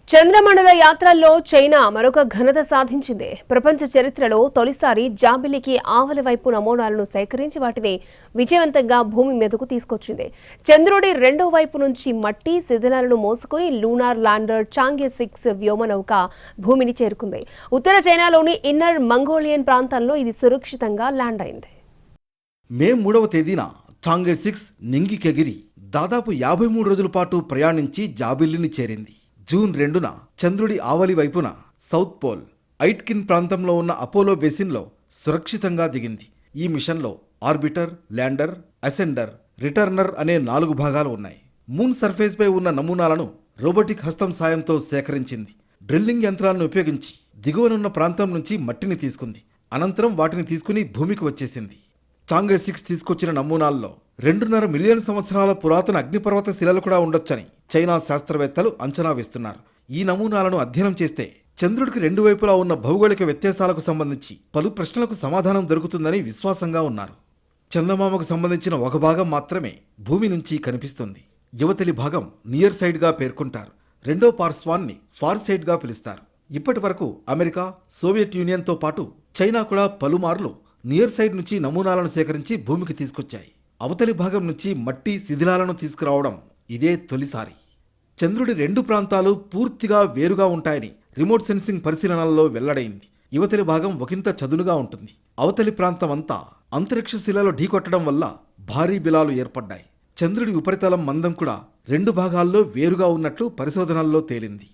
చంద్రమండల యాత్రల్లో China మరొక ఘనత సాధించింది. ప్రపంచ చరిత్రలో తొలిసారి జాబిలికి ఆవలి వైపు నమూనాలను సేకరించి వాటిని విజయవంతంగా భూమి మీదకు తీసుకొచ్చింది. చంద్రుడి రెండో వైపు నుంచి మట్టి శిథిలాలను మోసుకుని లూనార్ ల్యాండర్ చాంగే 6 వ్యోమనౌక భూమిని చేరుకుంది. ఉత్తర చైనాలోని ఇన్నర్ మంగోలియన్ ప్రాంతంలో ఇది సురక్షితంగా ల్యాండ్ అయింది. మే 3వ తేదీన చాంగే 6 నింగికెగిరి దాదాపు 53 రోజుల పాటు ప్రయాణించి జాబిల్లిని చేరింది. జూన్ 2న చంద్రుడి ఆవలి వైపున సౌత్ పోల్ ఐట్కిన్ ప్రాంతంలో ఉన్న అపోలో బేసిన్లో సురక్షితంగా దిగింది. ఈ మిషన్లో ఆర్బిటర్, ల్యాండర్, అసెండర్, రిటర్నర్ అనే 4 భాగాలు ఉన్నాయి. మూన్ సర్ఫేస్పై ఉన్న నమూనాలను రోబోటిక్ హస్తం సాయంతో సేకరించింది. డ్రిల్లింగ్ యంత్రాలను ఉపయోగించి దిగువనున్న ప్రాంతం నుంచి మట్టిని తీసుకుంది. అనంతరం వాటిని తీసుకుని భూమికి వచ్చేసింది. చాంగే 6 తీసుకొచ్చిన నమూనాల్లో 2.5 మిలియన్ సంవత్సరాల పురాతన అగ్నిపర్వత శిలలు కూడా ఉండొచ్చని చైనా శాస్త్రవేత్తలు అంచనా వేస్తున్నారు. ఈ నమూనాలను అధ్యయనం చేస్తే చంద్రుడికి 2 వైపులా ఉన్న భౌగోళిక వ్యత్యాసాలకు సంబంధించి పలు ప్రశ్నలకు సమాధానం దొరుకుతుందని విశ్వాసంగా ఉన్నారు. చందమామకు సంబంధించిన ఒక భాగం మాత్రమే భూమి నుంచి కనిపిస్తుంది. యువతలి భాగం నియర్ సైడ్గా పేర్కొంటారు. రెండో పార్శ్వాన్ని ఫార్ సైడ్గా పిలుస్తారు. ఇప్పటి వరకు అమెరికా, సోవియట్ యూనియన్తో పాటు చైనా కూడా పలుమార్లు నియర్ సైడ్ నుంచి నమూనాలను సేకరించి భూమికి తీసుకొచ్చాయి. అవతలి భాగం నుంచి మట్టి శిథిలాలను తీసుకురావడం ఇదే తొలిసారి. చంద్రుడి 2 ప్రాంతాలు పూర్తిగా వేరుగా ఉంటాయని రిమోట్ సెన్సింగ్ పరిశీలనల్లో వెల్లడైంది. యువతలి భాగం ఒకంత చదునుగా ఉంటుంది. అవతలి ప్రాంతం అంతా అంతరిక్ష శిలలో ఢీకొట్టడం వల్ల భారీ బిలాలు ఏర్పడ్డాయి. చంద్రుడి ఉపరితలం మందం కూడా 2 భాగాల్లో వేరుగా ఉన్నట్లు పరిశోధనల్లో తేలింది.